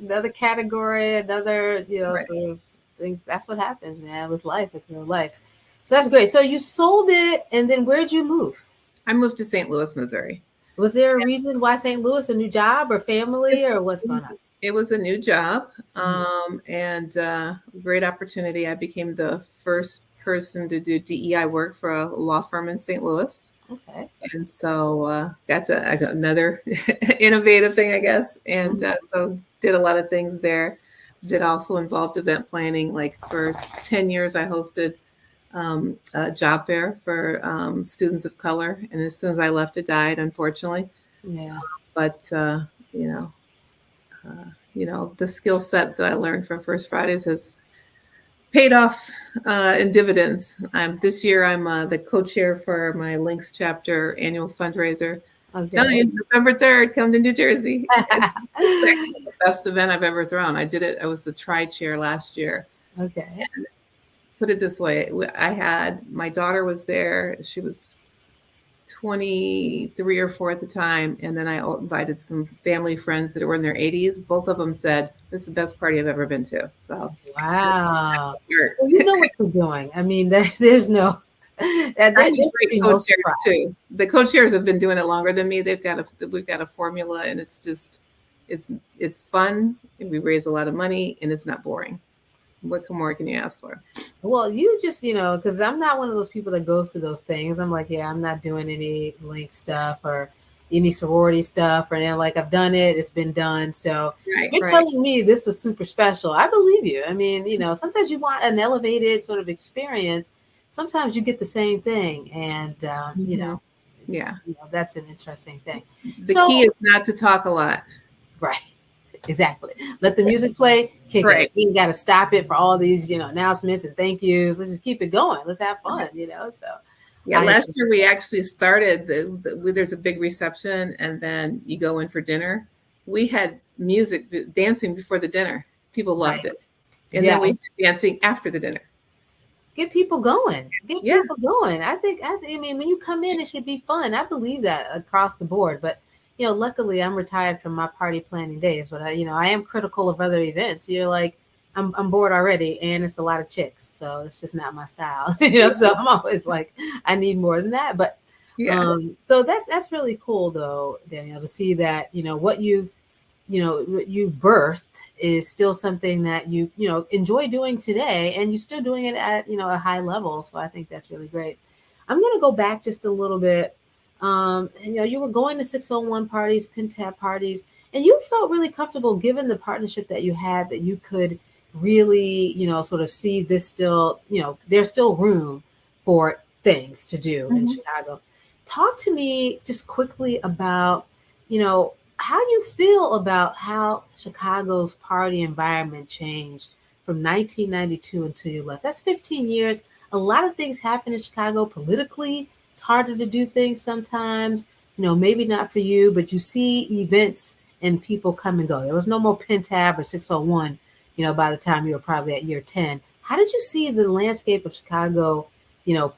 another category, another, Right. sort of things. That's what happens, man, with life, with your life. So that's great. So you sold it, and then where'd you move? I moved to St. Louis, Missouri. Was there a reason why St. Louis? A new job or family, It's- or what's going on? It was a new job, Mhm. and great opportunity. I became the first person to do DEI work for a law firm in St. Louis. Okay. And so I got another innovative thing, I guess, and Mhm. so did a lot of things there. Did also involved event planning. Like for 10 years, I hosted a job fair for students of color, and as soon as I left, it died, unfortunately. Yeah. But you know, the skill set that I learned from First Fridays has paid off in dividends. This year, I'm the co-chair for my Links chapter annual fundraiser. Telling Okay. you, November 3rd, come to New Jersey. It's actually the best event I've ever thrown. I did it. I was the tri-chair last year. Okay. Put it this way, I had my daughter was there. She was 23 or 4 at the time, and then I invited some family friends that were in their 80s. Both of them said, "This is the best party I've ever been to." So, Wow. Well, you know what you're doing. I mean, there's no, there I'm a should great be no co-chair surprise. too. The co-chairs have been doing it longer than me. We've got a formula, and it's just it's fun. And we raise a lot of money, and it's not boring. What more can you ask for? Well, you just, because I'm not one of those people that goes to those things. I'm like, yeah, I'm not doing any link stuff or any sorority stuff or anything. Like, I've done it, it's been done. So Right, you're right. telling me this was super special. I believe you. I mean, sometimes you want an elevated sort of experience. Sometimes you get the same thing. And, Hmm. Yeah. that's an interesting thing. The key So, is not to talk a lot. right. Exactly. Let the music play, kick it. Right. We got to stop it for all these, announcements and thank yous. Let's just keep it going. Let's have fun. So Yeah, I last year we actually started there's a big reception and then you go in for dinner. We had music dancing before the dinner. People loved it. nice. And then we had Yes. dancing after the dinner. Get people going. Get Yeah. people going. I mean, when you come in, it should be fun. I believe that across the board. But luckily, I'm retired from my party planning days. But I am critical of other events. You're like, I'm bored already, and it's a lot of chicks, so it's just not my style. So I'm always like, I need more than that. But Yeah. so that's really cool, though, Danielle, to see that what you birthed is still something that you enjoy doing today, and you're still doing it at a high level. So I think that's really great. I'm going to go back just a little bit. You were going to 601 parties, pentab parties, and you felt really comfortable given the partnership that you had, that you could really sort of see this still, there's still room for things to do in Mhm. Chicago. Talk to me just quickly about how you feel about how Chicago's party environment changed from 1992 until you left. That's 15 years. A lot of things happen in Chicago politically. It's harder to do things sometimes. Maybe not for you, but you see events and people come and go. There was no more Pentab or 601, by the time you were probably at year 10. How did you see the landscape of Chicago,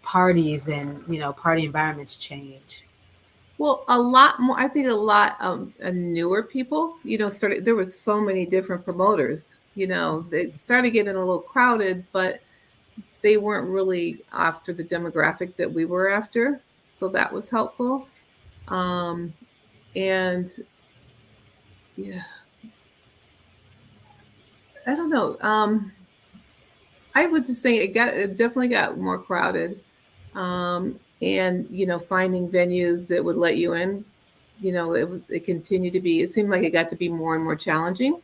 parties and, party environments change? Well, a lot more. I think a lot of newer people, started. There was so many different promoters. They started getting a little crowded, but they weren't really after the demographic that we were after. So that was helpful. Um, and yeah, I don't know. I would just say it definitely got more crowded. And finding venues that would let you in, it continued to be, it seemed like it got to be more and more challenging,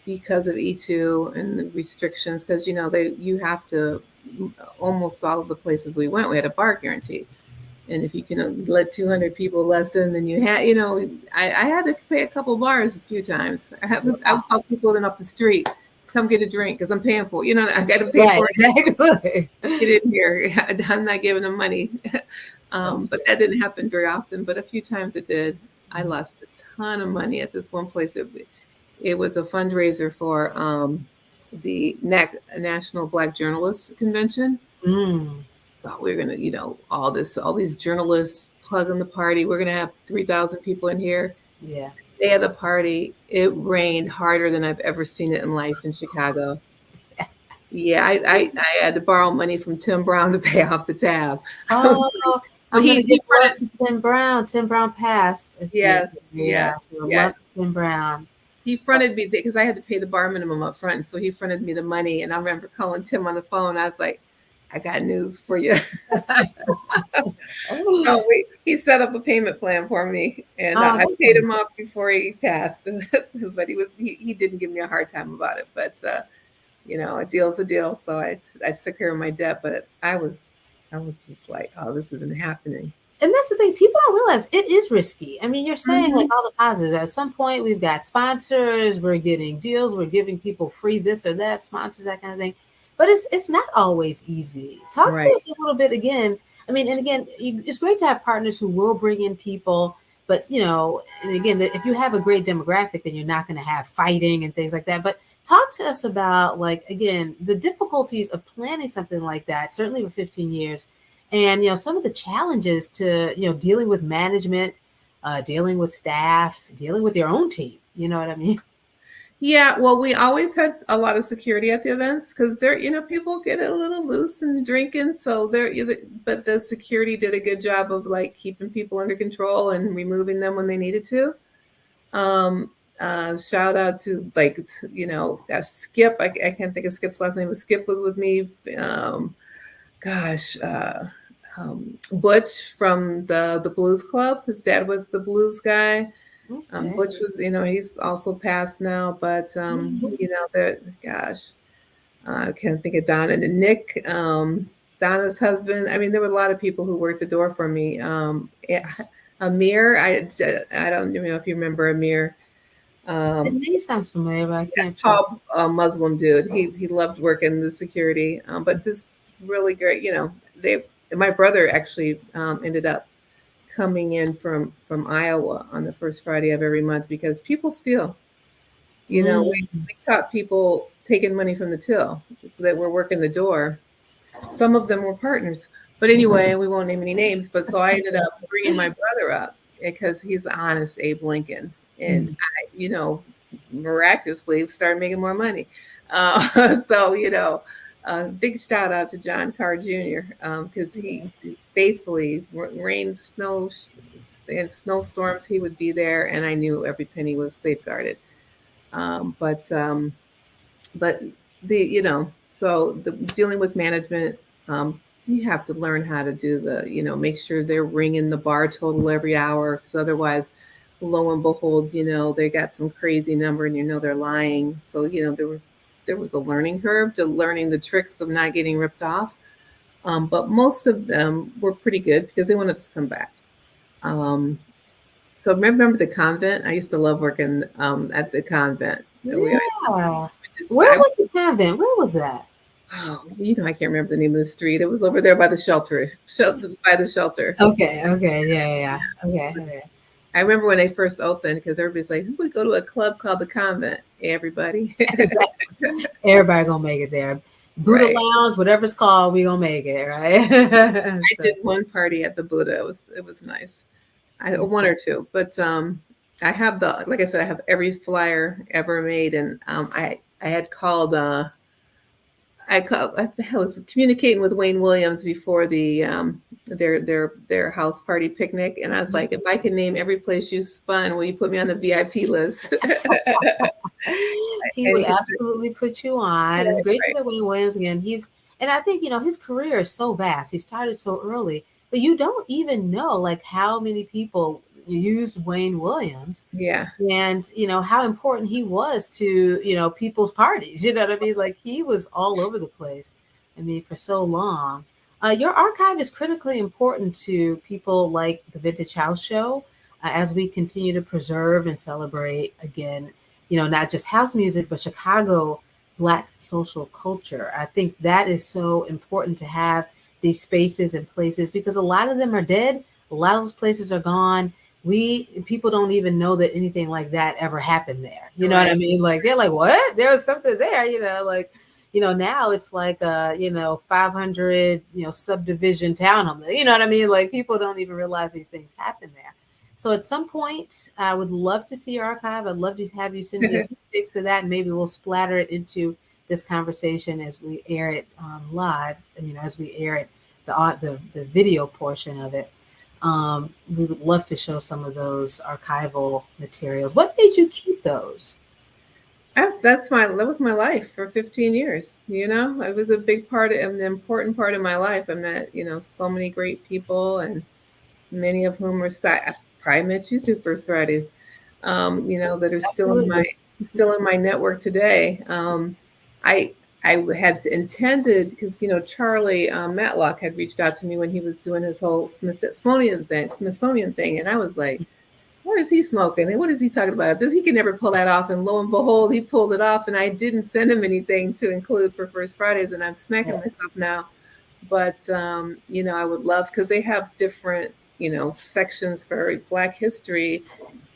because of E2 and the restrictions, because you have to, almost all of the places we went, we had a bar guarantee. And if you can let 200 people less in than you had, I had to pay a couple bars a few times. I would call people in off the street, come get a drink because I'm paying for it. I got to pay for it. Exactly. Get in here. I'm not giving them money. But that didn't happen very often. But a few times it did. I lost a ton of money at this one place. It was a fundraiser for the National Black Journalists Convention. Thought we were gonna, all these journalists plugging the party. We're gonna have 3,000 people in here. Yeah. The day of the party, it rained harder than I've ever seen it in life in Chicago. Yeah, I had to borrow money from Tim Brown to pay off the tab. Oh, I'm he gonna give fronted, to Tim Brown. Tim Brown passed. yes, Love Tim Brown. He fronted me because I had to pay the bar minimum up front, so he fronted me the money. And I remember calling Tim on the phone. I was like, I got news for you. So he set up a payment plan for me, and I paid him off before he passed. But he didn't give me a hard time about it. But a deal's a deal. So I took care of my debt. But I was just like, oh, this isn't happening. And that's the thing, people don't realize it is risky. I mean, you're saying like all the positives. At some point, we've got sponsors, we're getting deals, we're giving people free this or that, sponsors, that kind of thing. But it's not always easy. Talk to us a little bit again. I mean, and again, it's great to have partners who will bring in people. But, and again, if you have a great demographic, then you're not going to have fighting and things like that. But talk to us about, like, again, the difficulties of planning something like that, certainly for 15 years. And, some of the challenges to, dealing with management, dealing with staff, dealing with your own team. You know what I mean? Yeah, well, we always had a lot of security at the events because people get a little loose and drinking. So but the security did a good job of like keeping people under control and removing them when they needed to. Shout out to Skip. I can't think of Skip's last name, but Skip was with me. Butch from the Blues Club. His dad was the blues guy. Okay. Butch was, he's also passed now, but I can't think of Donna and Nick, Donna's husband. I mean, there were a lot of people who worked the door for me. Amir, I don't know if you remember Amir. The name sounds familiar, but I can't. Tall Muslim dude. He loved working the security, but this really great. My brother actually ended up coming in from Iowa on the first Friday of every month because people steal. We caught people taking money from the till that were working the door. Some of them were partners, but anyway, we won't name any names. But so I ended up bringing my brother up because he's honest Abe Lincoln, and I, miraculously started making more money. Big shout out to John Carr Jr. Because he faithfully, rain, snow, and snowstorms, he would be there, and I knew every penny was safeguarded. But dealing with management, you have to learn how to do make sure they're ringing the bar total every hour, because otherwise, lo and behold, they got some crazy number, and they're lying. So there was a learning curve to learning the tricks of not getting ripped off. But most of them were pretty good because they wanted us to come back. So remember the convent? I used to love working at the convent. Yeah. Where was the convent? Where was that? Oh, I can't remember the name of the street. It was over there by the shelter. By the shelter. Okay. Yeah. Okay. I remember when they first opened, because everybody's like, who would go to a club called the convent? Everybody. Everybody gonna make it there. Buddha Lounge, whatever it's called, we gonna make it, right? I did one party at the Buddha. It was nice. I had one or two, but I have like I said, I have every flyer ever made, and I had called I was communicating with Wayne Williams before the their house party picnic, and I was like, if I can name every place you spun, will you put me on the VIP list? He And would he said, absolutely put you on. It's right, great to right. meet Wayne Williams again. And I think, his career is so vast. He started so early, but you don't even know like how many people used Wayne Williams Yeah, and, how important he was to, people's parties. You know what I mean? Like he was all over the place. I mean, for so long. Your archive is critically important to people like the Vintage House Show as we continue to preserve and celebrate again, not just house music, but Chicago Black social culture. I think that is so important to have these spaces and places because a lot of them are dead. A lot of those places are gone. We people don't even know that anything like that ever happened there. You know what I right. mean? Like they're like, what? There was something there, like now it's like 500, subdivision townhome. You know what I mean? Like people don't even realize these things happen there. So at some point, I would love to see your archive. I'd love to have you send me a few pics of that, and maybe we'll splatter it into this conversation as we air it live. As we air it, the video portion of it. We would love to show some of those archival materials. What made you keep those? That was my life for 15 years. It was a big part of an important part of my life. I met, so many great people, and many of whom are I probably met you through First Fridays, that are Absolutely. still in my network today. I I had intended because Charlie Matlock had reached out to me when he was doing his whole Smithsonian thing, and I was like, what is he smoking? And what is he talking about? He can never pull that off. And lo and behold, he pulled it off. And I didn't send him anything to include for First Fridays. And I'm smacking myself now. But, I would love, because they have different, sections for Black history.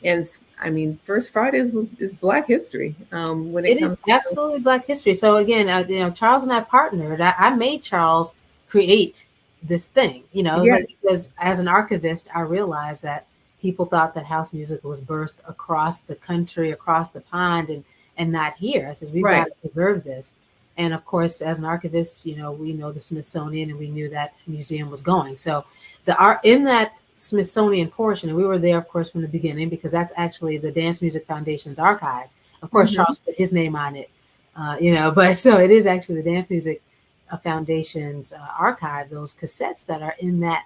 And I mean, First Fridays is Black history when it It is comes to. absolutely Black history. So again, Charles and I partnered. I made Charles create this thing. It was Yeah, like because as an archivist, I realized that people thought that house music was birthed across the country, across the pond, and not here. I said we've got right. to preserve this. And of course, as an archivist, we know the Smithsonian, and we knew that museum was going. So the art in that Smithsonian portion, and we were there, of course, from the beginning because that's actually the Dance Music Foundation's archive. Of course, Hmm. Charles put his name on it, but so it is actually the Dance Music Foundation's archive, those cassettes that are in that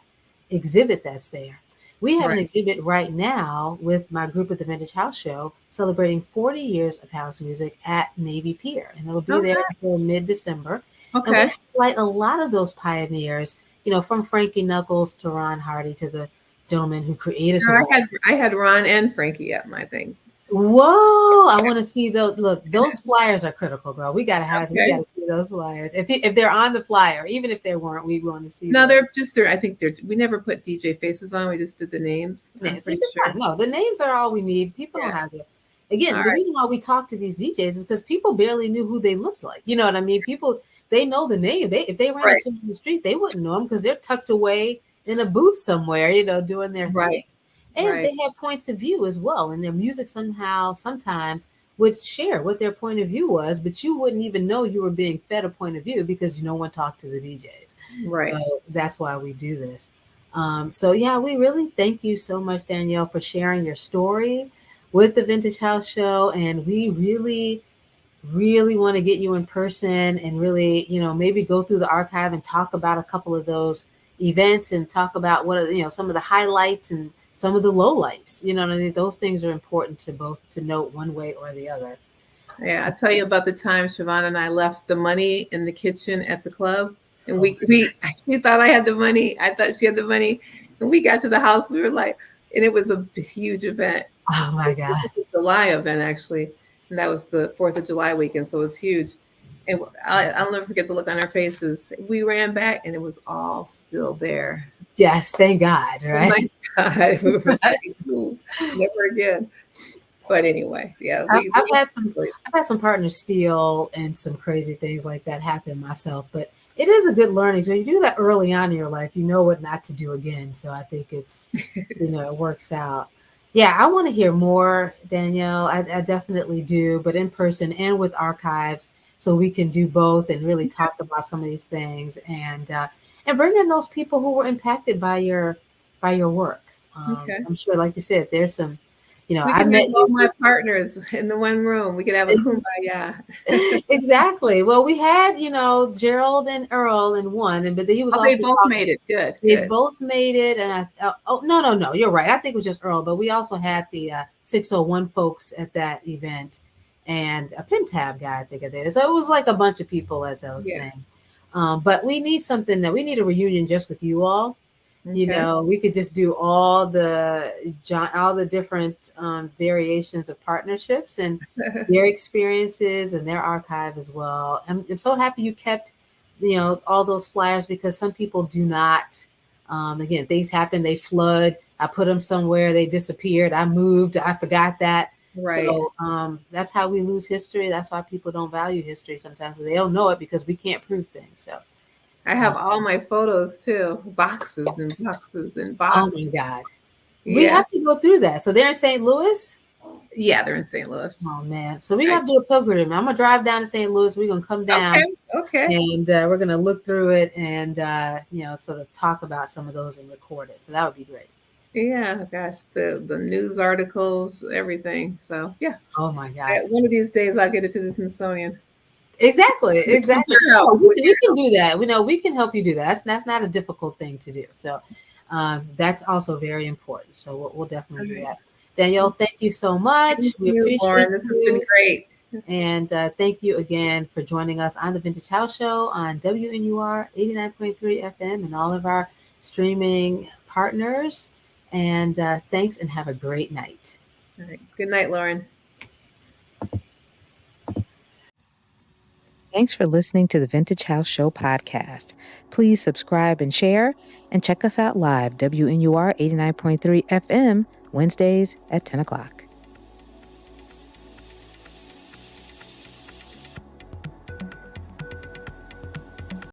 exhibit that's there. We have an Right. exhibit right now with my group at the Vintage House Show celebrating 40 years of house music at Navy Pier, and it'll be there Okay. until mid-December. And we Okay. highlight a lot of those pioneers, from Frankie Knuckles to Ron Hardy to the gentleman who created the No, wall. I had Ron and Frankie at my thing. Whoa! I want to see those. Look, those flyers are critical, girl. We Okay. gotta see those flyers. If they're on the flyer, even if they weren't, we want to see No, those they're. I think we never put DJ faces on. We just did the names. I'm names, which pretty is sure. fine. No, the names are all we need. People don't Yeah. have to. All Again, the right. reason why we talk to these DJs is because people barely knew who they looked like. You know what I mean? People they know the name. If they ran Right. into them in the street, they wouldn't know them because they're tucked away in a booth somewhere, doing their thing. Right. And Right. they have points of view as well, and their music sometimes would share what their point of view was, but you wouldn't even know you were being fed a point of view because no one talked to the DJs. Right. So that's why we do this. So yeah, we really thank you so much, Danielle, for sharing your story with the Vintage House Show, and we really want to get you in person and really, maybe go through the archive and talk about a couple of those events and talk about what are, some of the highlights and some of the lowlights. I mean, those things are important to both to note one way or the other. Yeah. So, I'll tell you about the time Siobhan and I left the money in the kitchen at the club, and oh, she thought I had the money. I thought she had the money, and we got to the house. We were like, and it was a huge event. oh my It God. was a July event actually, and that was the 4th of July weekend, so it was huge. And I'll never forget the look on our faces. We ran back, and it was all still there. Yes, thank God, Oh right? my God, we were like, "Ooh, never again." But anyway, yeah, I've, we I've had some I've had some partners steal and some crazy things like that happen myself, but it is a good learning. So you do that early on in your life, you know what not to do again. So I think it works out. Yeah, I want to hear more, Danielle. I definitely do, but in person and with archives. so we can do both and really talk about some of these things and bring in those people who were impacted by your work. Okay. I'm sure, like you said, there's some, We I can met have all you. my partners in the one room. We could have a kumbaya. Exactly. Well, we had, Gerald and Earl in one, but he was Oh, also they both talking. made it. Good. They Good. both made it, and no, you're right. I think it was just Earl, but we also had the 601 folks at that event, and a pin tab guy, I think, at there. So it was like a bunch of people at those Yeah. things. But we need we need a reunion just with you all. Okay. We could just do all the different variations of partnerships and their experiences and their archive as well. I'm so happy you kept, all those flyers, because some people do not. Again, things happen, they flood. I put them somewhere, they disappeared. I moved, I forgot that. Right. So that's how we lose history. That's why people don't value history sometimes. They don't know it because we can't prove things. So I have all my photos too. Boxes and boxes and oh boxes. my God. We Yeah. have to go through that. So they're in St. Louis. Yeah, they're in St. Louis. Oh man. So we Right. have to do a pilgrimage. I'm gonna drive down to St. Louis. We're gonna come down Okay. and we're gonna look through it and sort of talk about some of those and record it. So that would be great. Yeah, gosh, the news articles, everything. So yeah. Oh my God. One of these days I'll get it to the Smithsonian. Exactly. No, We can do that. We can help you do that. That's not a difficult thing to do. So that's also very important. So we'll definitely do that. Danielle, thank you so much. Thank We you, appreciate Lauren. This has been great. And thank you again for joining us on the Vintage House Show on WNUR 89.3 FM and all of our streaming partners. And thanks and have a great night. All right. Good night, Lauren. Thanks for listening to the Vintage House Show podcast. Please subscribe and share, and check us out live, WNUR 89.3 FM, Wednesdays at 10 o'clock.